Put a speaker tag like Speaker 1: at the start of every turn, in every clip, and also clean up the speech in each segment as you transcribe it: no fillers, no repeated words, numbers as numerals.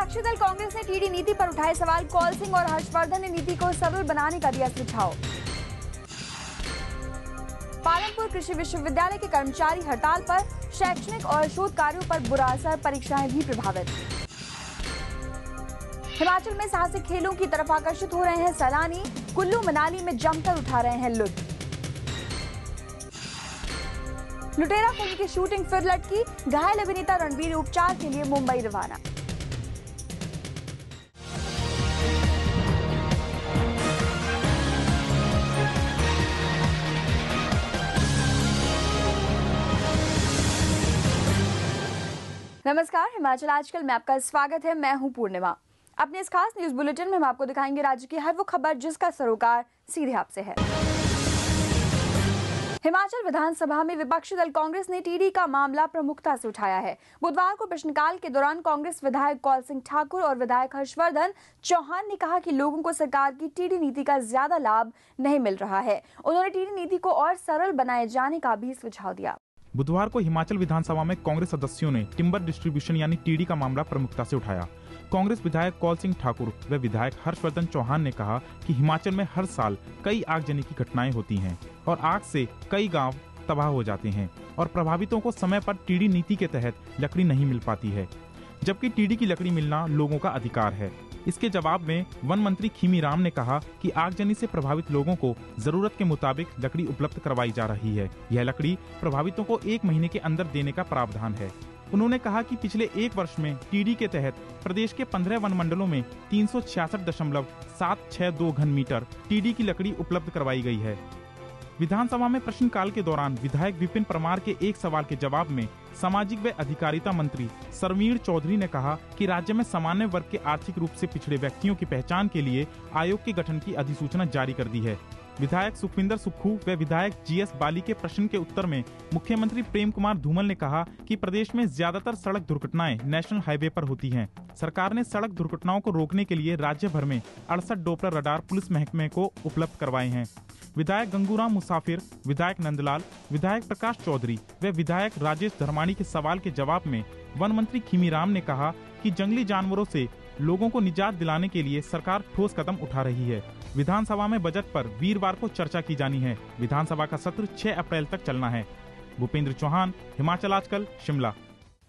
Speaker 1: विपक्षी दल कांग्रेस ने टीडी नीति पर उठाए सवाल। कौल सिंह और हर्षवर्धन ने नीति को सरल बनाने का दिया सुझाव। पालमपुर कृषि विश्वविद्यालय के कर्मचारी हड़ताल पर, शैक्षणिक और शोध कार्यों पर बुरा असर, परीक्षाएं भी प्रभावित। हिमाचल में साहसिक खेलों की तरफ आकर्षित हो रहे हैं सैलानी, कुल्लू मनाली में जमकर उठा रहे हैं लुत्फ। लुटेरा फिल्म की शूटिंग फिर लटकी, घायल अभिनेता रणबीर उपचार के लिए मुंबई रवाना। नमस्कार, हिमाचल आजकल में आपका स्वागत है। मैं हूं पूर्णिमा। अपने इस खास न्यूज बुलेटिन में हम आपको दिखाएंगे राज्य की हर वो खबर जिसका सरोकार सीधे आपसे है। हिमाचल विधानसभा में विपक्षी दल कांग्रेस ने टीडी का मामला प्रमुखता से उठाया है। बुधवार को प्रश्नकाल के दौरान कांग्रेस विधायक कौल सिंह ठाकुर और विधायक हर्षवर्धन चौहान ने कहा कि लोगों को सरकार की टीडी नीति का ज्यादा लाभ नहीं मिल रहा है। उन्होंने टीडी नीति को और सरल बनाए जाने का भी सुझाव दिया।
Speaker 2: बुधवार को हिमाचल विधानसभा में कांग्रेस सदस्यों ने टिम्बर डिस्ट्रीब्यूशन यानी टीडी का मामला प्रमुखता से उठाया। कांग्रेस विधायक कौल सिंह ठाकुर व विधायक हर्षवर्धन चौहान ने कहा कि हिमाचल में हर साल कई आगजनी की घटनाएं होती हैं और आग से कई गांव तबाह हो जाते हैं और प्रभावितों को समय पर टीडी नीति के तहत लकड़ी नहीं मिल पाती है, जबकि टीडी की लकड़ी मिलना लोगों का अधिकार है। इसके जवाब में वन मंत्री खीमी राम ने कहा कि आगजनी से प्रभावित लोगों को जरूरत के मुताबिक लकड़ी उपलब्ध करवाई जा रही है। यह लकड़ी प्रभावितों को 1 महीने के अंदर देने का प्रावधान है। उन्होंने कहा कि पिछले 1 वर्ष में टीडी के तहत प्रदेश के 15 वन मंडलों में 366.762 घन मीटर टीडी की लकड़ी उपलब्ध करवाई गई है। विधानसभा में प्रश्नकाल के दौरान विधायक विपिन परमार के एक सवाल के जवाब में सामाजिक व अधिकारिता मंत्री सरवीण चौधरी ने कहा कि राज्य में सामान्य वर्ग के आर्थिक रूप से पिछड़े व्यक्तियों की पहचान के लिए आयोग के गठन की अधिसूचना जारी कर दी है। विधायक सुखविंदर सुक्खू व विधायक जीएस बाली के प्रश्न के उत्तर में मुख्यमंत्री प्रेम कुमार धूमल ने कहा कि प्रदेश में ज्यादातर सड़क दुर्घटनाएं नेशनल हाईवे पर होती हैं। सरकार ने सड़क दुर्घटनाओं को रोकने के लिए राज्य भर में 68 डोपलर रडार पुलिस महकमे को उपलब्ध करवाए हैं। विधायक गंगूराम मुसाफिर, विधायक नंदलाल, विधायक प्रकाश चौधरी व विधायक राजेश धर्माणी के सवाल के जवाब में वन मंत्री खीमी राम ने कहा कि जंगली जानवरों से लोगों को निजात दिलाने के लिए सरकार ठोस कदम उठा रही है। विधानसभा में बजट पर वीरवार को चर्चा की जानी है। विधानसभा का सत्र 6 अप्रैल तक चलना है। भूपेंद्र चौहान, हिमाचल आजकल, शिमला।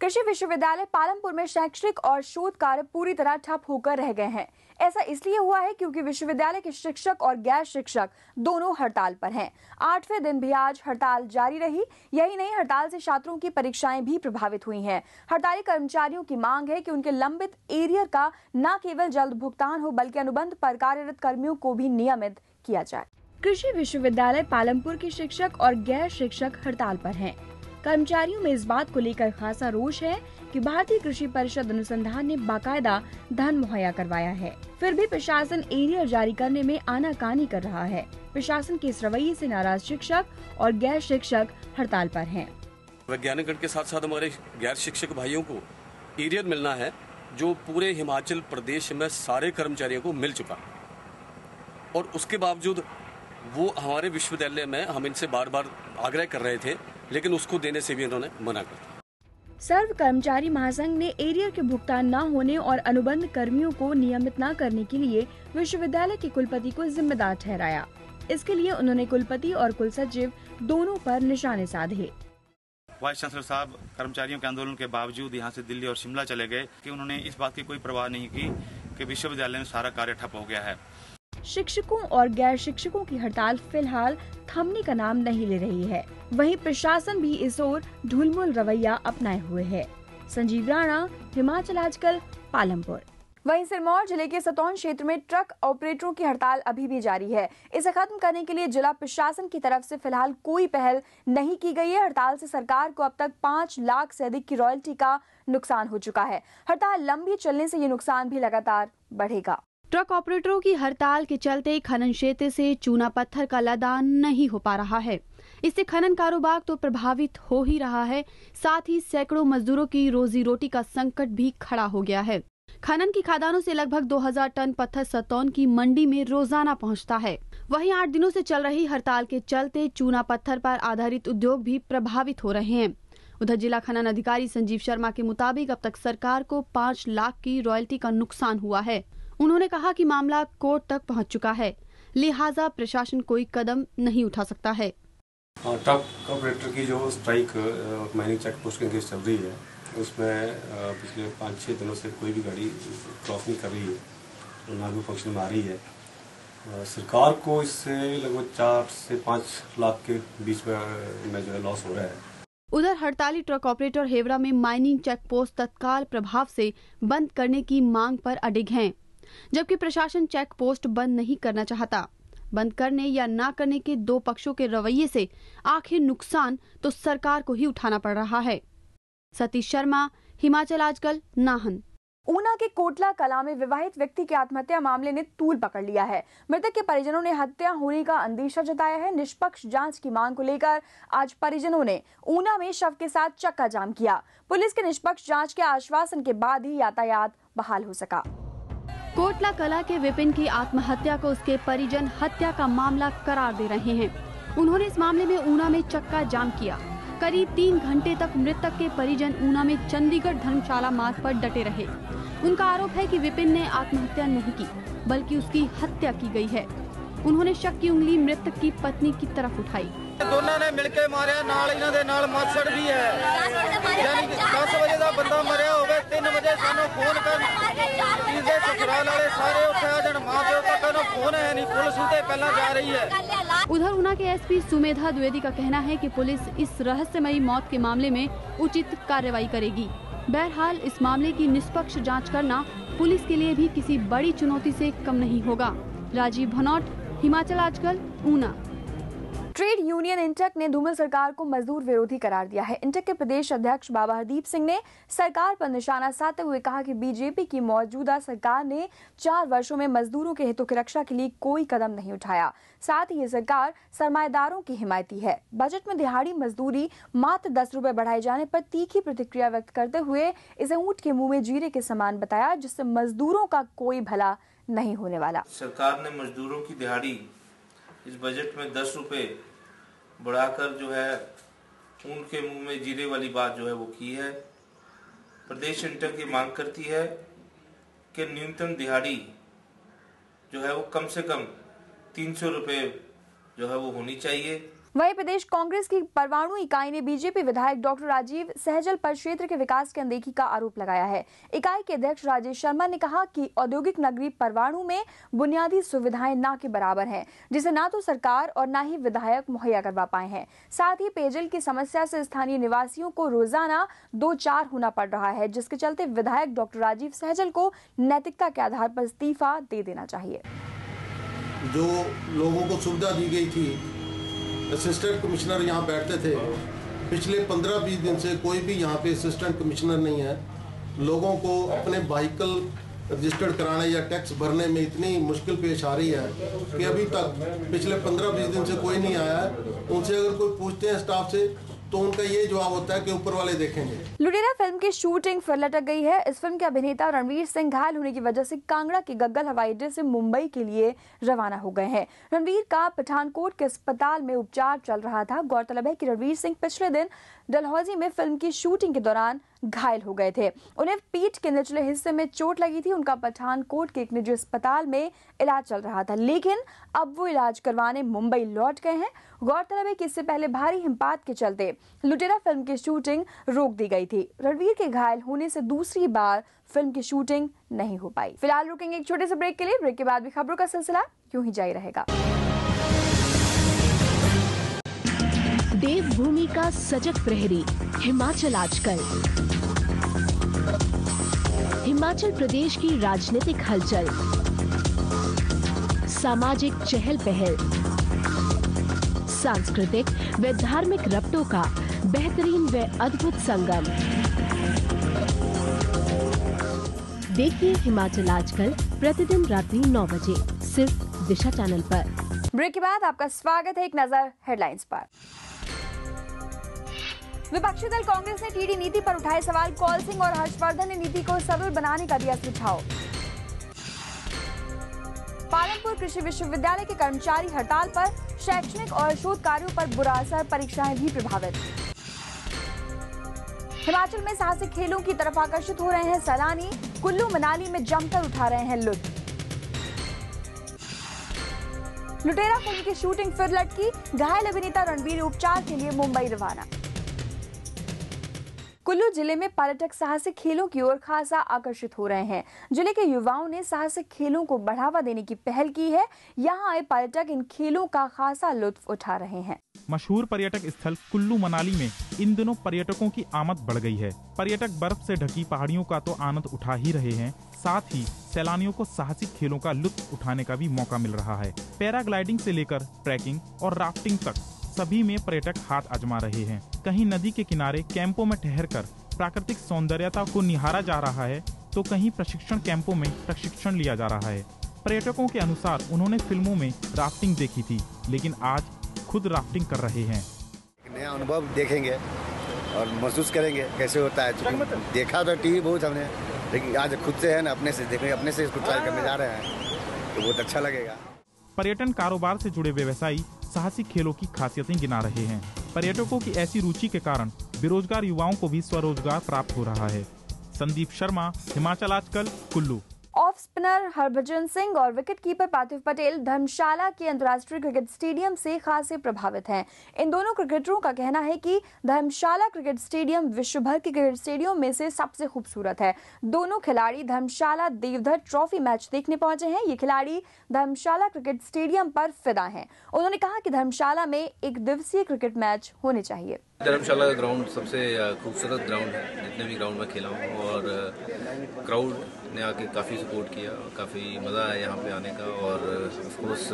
Speaker 1: कृषि विश्वविद्यालय पालमपुर में शैक्षणिक और शोध कार्य पूरी तरह ठप होकर रह गए हैं। ऐसा इसलिए हुआ है क्योंकि विश्वविद्यालय के शिक्षक और गैर शिक्षक दोनों हड़ताल पर हैं। 8वें दिन भी आज हड़ताल जारी रही। यही नहीं, हड़ताल से छात्रों की परीक्षाएं भी प्रभावित हुई हैं। हड़ताली कर्मचारियों की मांग है कि उनके लंबित एरियर का न केवल जल्द भुगतान हो बल्कि अनुबंध पर कार्यरत कर्मियों को भी नियमित किया जाए। कृषि विश्वविद्यालय पालमपुर के शिक्षक और गैर शिक्षक हड़ताल पर हैं। कर्मचारियों में इस बात को लेकर खासा रोष है कि भारतीय कृषि परिषद अनुसंधान ने बाकायदा धन मुहैया करवाया है, फिर भी प्रशासन एरियर जारी करने में आनाकानी कर रहा है। प्रशासन के इस रवैये से नाराज शिक्षक और गैर शिक्षक हड़ताल पर हैं।
Speaker 3: वैज्ञानिक गण के साथ साथ हमारे गैर शिक्षक भाइयों को एरियर मिलना है, जो पूरे हिमाचल प्रदेश में सारे कर्मचारियों को मिल चुका, और उसके बावजूद वो हमारे विश्वविद्यालय में हम इनसे बार बार आग्रह कर रहे थे, लेकिन उसको देने से भी इन्होंने मना कर दिया।
Speaker 1: सर्व कर्मचारी महासंघ ने एरियर के भुगतान न होने और अनुबंध कर्मियों को नियमित न करने के लिए विश्वविद्यालय के कुलपति को जिम्मेदार ठहराया। इसके लिए उन्होंने कुलपति और कुलसचिव दोनों पर निशाने साधे।
Speaker 4: वाइस चांसलर साहब कर्मचारियों के आंदोलन के बावजूद यहाँ से दिल्ली और शिमला चले गए कि उन्होंने इस बात की कोई परवाह नहीं की कि विश्वविद्यालय में सारा कार्य ठप हो गया है।
Speaker 1: शिक्षकों और गैर शिक्षकों की हड़ताल फिलहाल थमने का नाम नहीं ले रही है। वहीं प्रशासन भी इस ओर ढुलमुल रवैया अपनाए हुए है। संजीव राणा, हिमाचल आजकल, पालमपुर। वहीं सिरमौर जिले के सतौन क्षेत्र में ट्रक ऑपरेटरों की हड़ताल अभी भी जारी है। इसे खत्म करने के लिए जिला प्रशासन की तरफ से फिलहाल कोई पहल नहीं की गई है। हड़ताल से सरकार को अब तक 5 लाख से अधिक की रॉयल्टी का नुकसान हो चुका है। हड़ताल लंबी चलने से ये नुकसान भी लगातार बढ़ेगा।
Speaker 5: ट्रक ऑपरेटरों की हड़ताल के चलते खनन क्षेत्र से चूना पत्थर का लदान नहीं हो पा रहा है। इससे खनन कारोबार तो प्रभावित हो ही रहा है, साथ ही सैकड़ों मजदूरों की रोजी रोटी का संकट भी खड़ा हो गया है। खनन की खदानों से लगभग 2000 टन पत्थर सतौन की मंडी में रोजाना पहुंचता है। वहीं 8 दिनों से चल रही हड़ताल के चलते चूना पत्थर पर आधारित उद्योग भी प्रभावित हो रहे हैं। उधर जिला खनन अधिकारी संजीव शर्मा के मुताबिक अब तक सरकार को 5 लाख की रॉयल्टी का नुकसान हुआ है। उन्होंने कहा कि मामला कोर्ट तक पहुंच चुका है, लिहाजा प्रशासन कोई कदम नहीं उठा सकता है।
Speaker 6: ट्रक ऑपरेटर की जो स्ट्राइक माइनिंग चेक पोस्ट के केस चल रही है, उसमें पिछले 5-6 दिनों से कोई भी गाड़ी क्रॉस नहीं कर रही है, ना भी फंक्शन में आ रही है। सरकार को इससे लगभग 4 से 5 लाख के बीच में जो है लॉस हो रहा है।
Speaker 5: उधर हड़ताली ट्रक ऑपरेटर हेवरा में माइनिंग चेक पोस्ट तत्काल प्रभाव से बंद करने की मांग पर अडिग हैं, जबकि प्रशासन चेक पोस्ट बंद नहीं करना चाहता। बंद करने या ना करने के दो पक्षों के रवैये से आखिर नुकसान तो सरकार को ही उठाना पड़ रहा है। सतीश शर्मा, हिमाचल आजकल, नाहन।
Speaker 1: ऊना के कोटला कला में विवाहित व्यक्ति की आत्महत्या मामले ने तूल पकड़ लिया है। मृतक के परिजनों ने हत्या होने का अंदेशा जताया है। निष्पक्ष जांच की मांग को लेकर आज परिजनों ने ऊना में शव के साथ चक्का जाम किया। पुलिस के निष्पक्ष जांच के आश्वासन के बाद ही यातायात बहाल हो सका।
Speaker 5: कोटला कला के विपिन की आत्महत्या को उसके परिजन हत्या का मामला करार दे रहे हैं। उन्होंने इस मामले में ऊना में चक्का जाम किया। करीब 3 घंटे तक मृतक के परिजन ऊना में चंडीगढ़ धर्मशाला मार्ग पर डटे रहे। उनका आरोप है कि विपिन ने आत्महत्या नहीं की, बल्कि उसकी हत्या की गई है। उन्होंने शक की उंगली मृतक की पत्नी की तरफ उठाई।
Speaker 7: दोनों ने मिलके मारिया, नाल इन्हां दे नाल मासड़ भी है। यानी 10 बजे दा बंदा मरिया होवे, 3 बजे सानू फोन कर इसे ससुराल वाले सारे उठा जन मां प्यो का कोनो फोन है नहीं, पुलिस उनते पहला जा रही है।
Speaker 5: उधर ऊना के एसपी सुमेधा द्विवेदी का कहना है कि पुलिस इस रहस्यमयी मौत के मामले में उचित कार्रवाई करेगी। बहरहाल इस मामले की निष्पक्ष जांच करना पुलिस के लिए भी किसी बड़ी चुनौती से कम नहीं होगा। राजीव भनौट, हिमाचल आजकल, ऊना।
Speaker 1: ट्रेड यूनियन इंटक ने धूमल सरकार को मजदूर विरोधी करार दिया है। इंटक के प्रदेश अध्यक्ष बाबा हरदीप सिंह ने सरकार पर निशाना साधते हुए कहा कि बीजेपी की मौजूदा सरकार ने 4 वर्षों में मजदूरों के हितों की रक्षा के लिए कोई कदम नहीं उठाया। साथ ही ये सरकार सरमाएदारों की हिमायती है। बजट में दिहाड़ी मजदूरी मात्र 10 रुपए बढ़ाए जाने पर तीखी प्रतिक्रिया व्यक्त करते हुए इसे ऊंट के मुंह में जीरे के समान बताया, जिससे मजदूरों का कोई भला नहीं होने वाला।
Speaker 8: सरकार ने मजदूरों की दिहाड़ी इस बजट में 10 रुपए बढ़ाकर जो है ऊंट के मुंह में जीरे वाली बात जो है वो की है। प्रदेश इंटक ये मांग करती है कि न्यूनतम दिहाड़ी जो है वो कम से कम 300 रुपए जो है वो होनी चाहिए।
Speaker 1: वहीं प्रदेश कांग्रेस की परवाणु इकाई ने बीजेपी विधायक डॉक्टर राजीव सहजल पर क्षेत्र के विकास की अनदेखी का आरोप लगाया है। इकाई के अध्यक्ष राजेश शर्मा ने कहा कि औद्योगिक नगरी परवाणु में बुनियादी सुविधाएं ना के बराबर हैं, जिसे ना तो सरकार और ना ही विधायक मुहैया करवा पाए हैं। साथ ही पेयजल की समस्या से स्थानीय निवासियों को रोजाना 2-4 होना पड़ रहा है, जिसके चलते विधायक डॉक्टर राजीव सहजल को नैतिकता के आधार पर इस्तीफा दे देना चाहिए।
Speaker 9: जो लोगों को सुविधा दी गई थी, असिस्टेंट कमिश्नर यहाँ बैठते थे, पिछले 15-20 दिन से कोई भी यहाँ पे असिस्टेंट कमिश्नर नहीं है। लोगों को अपने व्हीकल रजिस्टर्ड कराने या टैक्स भरने में इतनी मुश्किल पेश आ रही है कि अभी तक पिछले 15-20 दिन से कोई नहीं आया है। उनसे अगर कोई पूछते हैं स्टाफ से तो उनका ये जवाब होता है कि ऊपर वाले देखेंगे।
Speaker 1: लुटेरा फिल्म की शूटिंग फिर लटक गई है। इस फिल्म के अभिनेता रणवीर सिंह घायल होने की वजह से कांगड़ा के गग्गल हवाई अड्डे से मुंबई के लिए रवाना हो गए हैं। रणवीर का पठानकोट के अस्पताल में उपचार चल रहा था। गौरतलब है कि रणवीर सिंह पिछले दिन डलहौजी में फिल्म की शूटिंग के दौरान घायल हो गए थे। उन्हें पीठ के निचले हिस्से में चोट लगी थी। उनका पठानकोट के एक निजी अस्पताल में इलाज चल रहा था, लेकिन अब वो इलाज करवाने मुंबई लौट गए हैं। गौरतलब है कि इससे पहले भारी हिमपात के चलते लुटेरा फिल्म की शूटिंग रोक दी गई थी। रणवीर के घायल होने से दूसरी बार फिल्म की शूटिंग नहीं हो पाई। फिलहाल रुकेंगे एक छोटे से ब्रेक के लिए। ब्रेक के बाद भी खबरों का सिलसिला यूं ही जारी रहेगा।
Speaker 10: देवभूमि का सजग प्रहरी, हिमाचल आजकल। हिमाचल प्रदेश की राजनीतिक हलचल, सामाजिक चहल पहल, सांस्कृतिक व धार्मिक रबटों का बेहतरीन व अद्भुत संगम। देखिए हिमाचल आजकल प्रतिदिन रात्रि 9 बजे सिर्फ दिशा चैनल पर।
Speaker 1: ब्रेक के बाद आपका स्वागत है। एक नजर हेडलाइंस पर। विपक्षी दल कांग्रेस ने टीडी नीति पर उठाए सवाल। कौल सिंह और हर्षवर्धन ने नीति को सरल बनाने का दिया सुझाव। पालमपुर कृषि विश्वविद्यालय के कर्मचारी हड़ताल पर, शैक्षणिक और शोध कार्यों पर बुरा असर, परीक्षाएं भी प्रभावित। हिमाचल में साहसिक खेलों की तरफ आकर्षित हो रहे हैं सैलानी। कुल्लू मनाली में जमकर उठा रहे हैं लुत्फ। लुटेरा फिल्म की शूटिंग फिर लटकी, घायल अभिनेता रणबीर उपचार के लिए मुंबई रवाना। कुल्लू जिले में पर्यटक साहसिक खेलों की ओर खासा आकर्षित हो रहे हैं। जिले के युवाओं ने साहसिक खेलों को बढ़ावा देने की पहल की है। यहां आए पर्यटक इन खेलों का खासा लुत्फ उठा रहे हैं।
Speaker 2: मशहूर पर्यटक स्थल कुल्लू मनाली में इन दिनों पर्यटकों की आमद बढ़ गई है। पर्यटक बर्फ से ढकी पहाड़ियों का तो आनंद उठा ही रहे हैं, साथ ही सैलानियों को साहसिक खेलों का लुत्फ उठाने का भी मौका मिल रहा है। पैराग्लाइडिंग से लेकर ट्रैकिंग और राफ्टिंग तक सभी में पर्यटक हाथ आजमा रहे हैं। कहीं नदी के किनारे कैंपों में ठहरकर प्राकृतिक सौंदर्यता को निहारा जा रहा है, तो कहीं प्रशिक्षण कैंपों में प्रशिक्षण लिया जा रहा है। पर्यटकों के अनुसार उन्होंने फिल्मों में राफ्टिंग देखी थी, लेकिन आज खुद राफ्टिंग कर रहे हैं।
Speaker 11: नया अनुभव देखेंगे और महसूस करेंगे कैसे होता है। देखा तो टीवी बहुत हमने, लेकिन आज खुद से है ना, अपने से देखेंगे, अपने से इसको ट्राई करने जा रहे हैं तो बहुत अच्छा लगेगा।
Speaker 2: पर्यटन कारोबार से जुड़े व्यवसायी साहसिक खेलों की खासियतें गिना रहे हैं। पर्यटकों की ऐसी रुचि के कारण बेरोजगार युवाओं को भी स्वरोजगार प्राप्त हो रहा है। संदीप शर्मा, हिमाचल आजकल, कुल्लू।
Speaker 1: ऑफ स्पिनर हरभजन सिंह और विकेट कीपर पार्थिव पटेल धर्मशाला के अंतर्राष्ट्रीय क्रिकेट स्टेडियम से खासे प्रभावित हैं। इन दोनों क्रिकेटरों का कहना है कि धर्मशाला क्रिकेट स्टेडियम विश्व भर के क्रिकेट स्टेडियम में से सबसे खूबसूरत है। दोनों खिलाड़ी धर्मशाला देवधर ट्रॉफी मैच देखने पहुंचे हैं। ये खिलाड़ी धर्मशाला क्रिकेट स्टेडियम पर फिदा हैं। उन्होंने कहा कि धर्मशाला में एक दिवसीय क्रिकेट मैच होने चाहिए।
Speaker 12: धर्मशाला का ग्राउंड सबसे खूबसूरत ग्राउंड है जितने भी ग्राउंड में खेला हूँ, और क्राउड ने आके काफ़ी सपोर्ट किया, काफ़ी मज़ा आया यहाँ पे आने का, और ऑफ कोर्स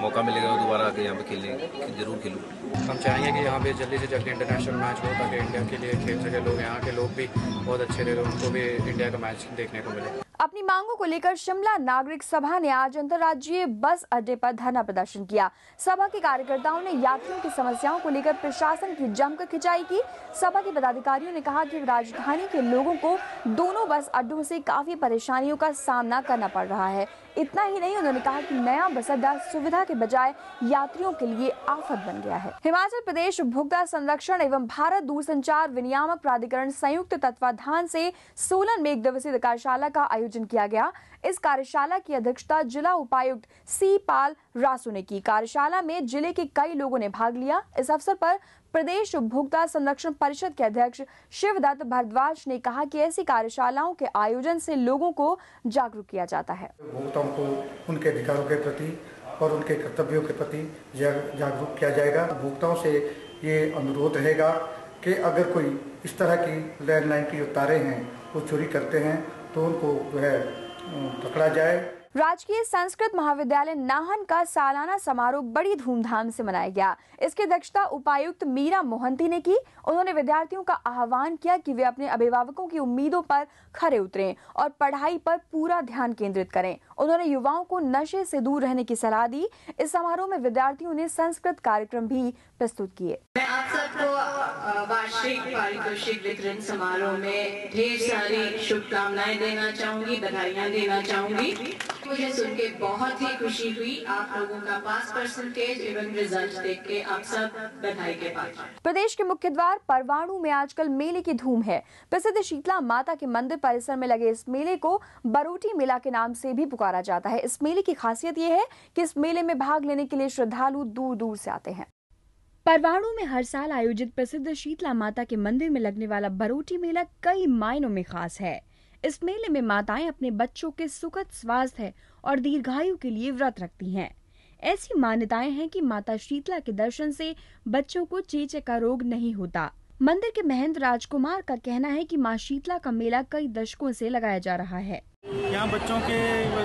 Speaker 12: मौका मिलेगा दोबारा आके यहाँ पे खेलने जरूर खेलूँ।
Speaker 13: हम चाहेंगे कि यहाँ पे जल्दी से जल्दी इंटरनेशनल मैच हो ताकि इंडिया के लिए खेल सके लोग। यहाँ के लोग भी बहुत अच्छे रहे, उनको भी इंडिया का मैच देखने को मिले।
Speaker 1: अपनी मांगों को लेकर शिमला नागरिक सभा ने आज अंतर्राज्यीय बस अड्डे पर धरना प्रदर्शन किया। सभा के कार्यकर्ताओं ने यात्रियों की समस्याओं को लेकर प्रशासन की जमकर खिंचाई की। सभा के पदाधिकारियों ने कहा कि राजधानी के लोगों को दोनों बस अड्डों से काफी परेशानियों का सामना करना पड़ रहा है। इतना ही नहीं, उन्होंने कहा कि नया बस अड्डा सुविधा के बजाय यात्रियों के लिए आफत बन गया है। हिमाचल प्रदेश उपभोक्ता संरक्षण एवं भारत दूरसंचार विनियामक प्राधिकरण संयुक्त तत्वाधान से सोलन में एक दिवसीय कार्यशाला का आयोजन किया गया। इस कार्यशाला की अध्यक्षता जिला उपायुक्त सी पाल रासू ने की। कार्यशाला में जिले के कई लोगों ने भाग लिया। इस अवसर पर प्रदेश उपभोक्ता संरक्षण परिषद के अध्यक्ष शिवदत्त भारद्वाज ने कहा कि ऐसी कार्यशालाओं के आयोजन से लोगों को जागरूक किया जाता है।
Speaker 14: उपभोक्ताओं को उनके अधिकारों के प्रति और उनके कर्तव्यों के प्रति जागरूक किया जाएगा। उपभोक्ताओं से ये अनुरोध रहेगा कि अगर कोई इस तरह की लैंडलाइन की जो तारें हैं वो चोरी करते हैं तो उनको जो है पकड़ा जाए।
Speaker 1: राजकीय संस्कृत महाविद्यालय नाहन का सालाना समारोह बड़ी धूमधाम से मनाया गया। इसकी अध्यक्षता उपायुक्त मीरा मोहंती ने की। उन्होंने विद्यार्थियों का आह्वान किया कि वे अपने अभिभावकों की उम्मीदों पर खरे उतरें और पढ़ाई पर पूरा ध्यान केंद्रित करें। उन्होंने युवाओं को नशे से दूर रहने की सलाह दी। इस समारोह में विद्यार्थियों ने संस्कृत कार्यक्रम भी प्रस्तुत किए।
Speaker 15: मैं आप सबको वार्षिक पारितोषिक वितरण समारोह में ढेर सारी शुभकामनाएं देना चाहूंगी, बधाइयां देना चाहूंगी। मुझे सुन के बहुत ही खुशी हुई। आप लोगों का पास परसेंटेज एवं रिजल्ट देख के आप सब बधाई के पात्र।
Speaker 1: प्रदेश के मुख्य द्वार परवाणु में आजकल मेले की धूम है। प्रसिद्ध शीतला माता के मंदिर परिसर में लगे इस मेले को बरोटी मेला के नाम से भी पुकारा जाता है। इस मेले की खासियत ये है कि इस मेले में भाग लेने के लिए श्रद्धालु दूर दूर से आते हैं। परवाणु में हर साल आयोजित प्रसिद्ध शीतला माता के मंदिर में लगने वाला बरोटी मेला कई मायनों में खास है। इस मेले में माताएं अपने बच्चों के सुखद स्वास्थ्य और दीर्घायु के लिए व्रत रखती हैं। ऐसी मान्यताएं हैं कि माता शीतला के दर्शन से बच्चों को चेचक का रोग नहीं होता। मंदिर के महंत राजकुमार का कहना है कि मां शीतला का मेला कई दशकों से लगाया जा रहा है।
Speaker 16: यहाँ बच्चों के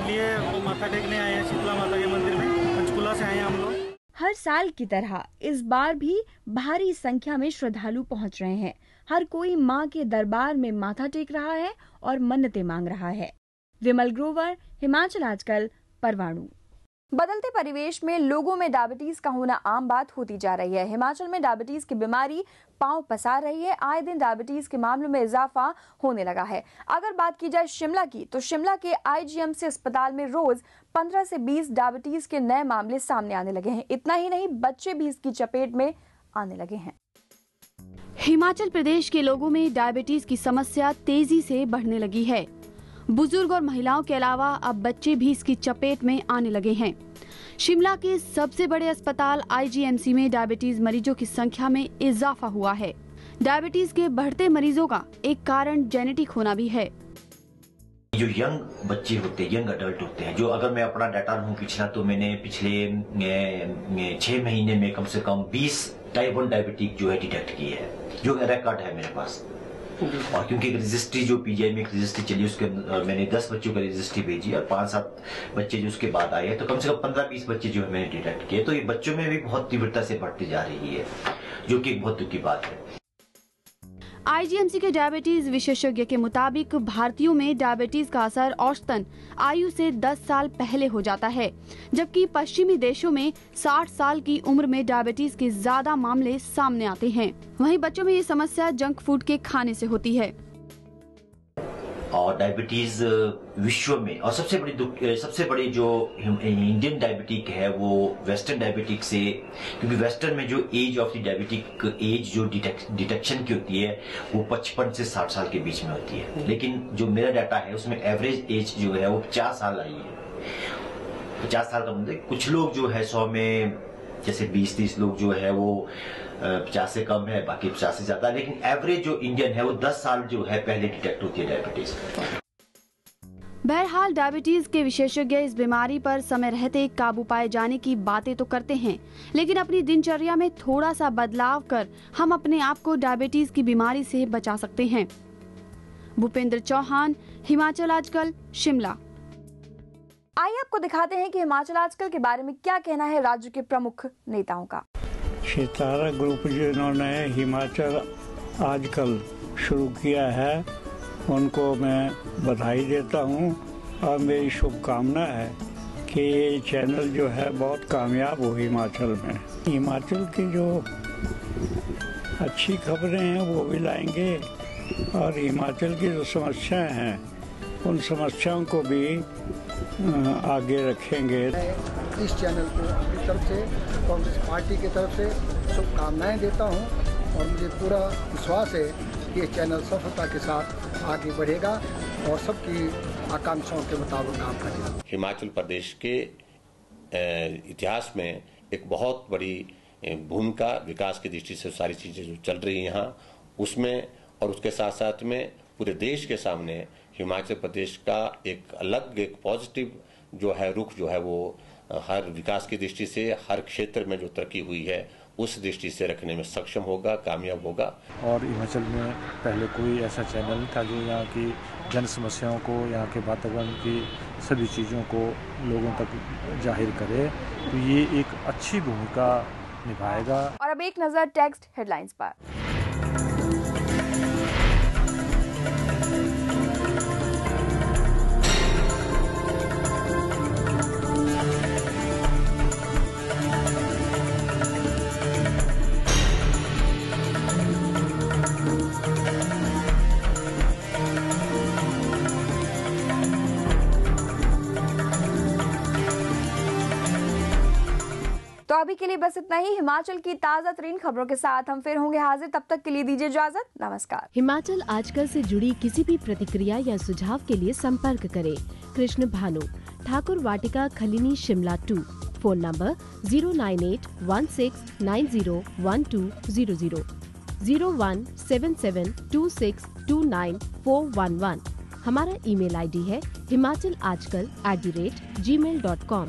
Speaker 16: लिए माथा टेकने आए हैं शीतला माता के मंदिर में। पंचकुला से आए हैं हम लोग।
Speaker 1: हर साल की तरह इस बार भी भारी संख्या में श्रद्धालु पहुंच रहे हैं। हर कोई मां के दरबार में माथा टेक रहा है और मन्नतें मांग रहा है। विमल ग्रोवर, हिमाचल आजकल, परवाणु। बदलते परिवेश में लोगों में डायबिटीज का होना आम बात होती जा रही है। हिमाचल में डायबिटीज की बीमारी पांव पसार रही है। आए दिन डायबिटीज के मामलों में इजाफा होने लगा है। अगर बात की जाए शिमला की, तो शिमला के IGMC अस्पताल में रोज 15 से 20 डायबिटीज के नए मामले सामने आने लगे हैं। इतना ही नहीं, बच्चे भी इसकी चपेट में आने लगे हैं।
Speaker 5: हिमाचल प्रदेश के लोगों में डायबिटीज की समस्या तेजी से बढ़ने लगी है। बुजुर्ग और महिलाओं के अलावा अब बच्चे भी इसकी चपेट में आने लगे हैं। शिमला के सबसे बड़े अस्पताल IGMC में डायबिटीज मरीजों की संख्या में इजाफा हुआ है। डायबिटीज के बढ़ते मरीजों का एक कारण जेनेटिक होना भी है।
Speaker 17: जो यंग बच्चे होते हैं, यंग अडल्ट होते हैं, जो अगर मैं अपना डाटा लूँ पिछला, तो मैंने पिछले 6 महीने में कम से कम 20 टाइप 1 डायबिटिक जो है डिटेक्ट किए हैं, जो रिकॉर्ड है मेरे पास। और क्योंकि रजिस्ट्री जो PGI में एक रजिस्ट्री चली, उसके मैंने 10 बच्चों का रजिस्ट्री भेजी और 5-7 बच्चे जो उसके बाद आए, तो कम से कम 15-20 बच्चे जो है मैंने डिटेक्ट किए। तो ये बच्चों में भी बहुत तीव्रता से बढ़ती जा रही है, जो कि एक बहुत दुख की बात है।
Speaker 5: IGMC के डायबिटीज विशेषज्ञ के मुताबिक भारतीयों में डायबिटीज का असर औसतन आयु से 10 साल पहले हो जाता है, जबकि पश्चिमी देशों में 60 साल की उम्र में डायबिटीज के ज्यादा मामले सामने आते हैं। वहीं बच्चों में ये समस्या जंक फूड के खाने से होती है।
Speaker 17: और डायबिटीज विश्व में और सबसे बड़ी जो इंडियन डायबिटिक है वो वेस्टर्न डायबिटिक से, क्योंकि वेस्टर्न में जो age of the diabetic age जो डिटेक्शन की होती है वो 55 से 60 साल के बीच में होती है, लेकिन जो मेरा डाटा है उसमें एवरेज एज जो है वो 50 साल आई है। 50 साल का मतलब कुछ लोग जो है 100 में जैसे 20-30 लोग जो है वो 50 से कम है, बाकी 50 से ज्यादा, लेकिन एवरेज जो इंडियन है वो 10 साल जो है पहले डिटेक्ट होती है डायबिटीज।
Speaker 5: बहरहाल डायबिटीज के विशेषज्ञ इस बीमारी पर समय रहते काबू पाए जाने की बातें तो करते हैं, लेकिन अपनी दिनचर्या में थोड़ा सा बदलाव कर हम अपने आप को डायबिटीज की बीमारी से बचा सकते हैं। भूपेंद्र चौहान, हिमाचल आजकल, शिमला।
Speaker 1: आइए आपको दिखाते हैं कि हिमाचल आजकल के बारे में क्या कहना है राज्य के प्रमुख नेताओं का।
Speaker 18: सितारा ग्रुप जिन्होंने हिमाचल आजकल शुरू किया है उनको मैं बधाई देता हूं और मेरी शुभकामना है कि ये चैनल जो है बहुत कामयाब हो हिमाचल में। हिमाचल की जो अच्छी खबरें हैं वो भी लाएंगे और हिमाचल की जो समस्याएं हैं उन समस्याओं को भी आगे रखेंगे।
Speaker 14: इस चैनल को अपनी तरफ से कांग्रेस पार्टी की तरफ से शुभकामनाएं देता हूं और मुझे पूरा विश्वास है कि ये चैनल सफलता के साथ आगे बढ़ेगा और सबकी आकांक्षाओं के मुताबिक काम करेगा।
Speaker 19: हिमाचल प्रदेश के इतिहास में एक बहुत बड़ी भूमिका विकास की दृष्टि से सारी चीजें जो चल रही हैं यहाँ उसमें, और उसके साथ साथ में पूरे देश के सामने हिमाचल प्रदेश का एक अलग एक पॉजिटिव जो है रुख जो है वो हर विकास की दृष्टि से हर क्षेत्र में जो तरक्की हुई है उस दृष्टि से रखने में सक्षम होगा, कामयाब होगा।
Speaker 20: और हिमाचल में पहले कोई ऐसा चैनल नहीं था जो यहाँ की जन समस्याओं को, यहाँ के वातावरण की सभी चीज़ों को लोगों तक जाहिर करे, तो ये एक अच्छी भूमिका निभाएगा।
Speaker 1: और अब एक नजर टेक्स्ट हेडलाइंस पर। तो अभी के लिए बस इतना ही। हिमाचल की ताजा तरीन खबरों के साथ हम फिर होंगे हाजिर, तब तक के लिए दीजिए इजाजत। नमस्कार।
Speaker 10: हिमाचल आजकल से जुड़ी किसी भी प्रतिक्रिया या सुझाव के लिए संपर्क करें कृष्ण भानु, ठाकुर वाटिका, खलीनी, शिमला 2। Phone number 09816901200, 017726294111। हमारा ईमेल ID है himachalaajkal@gmail.com।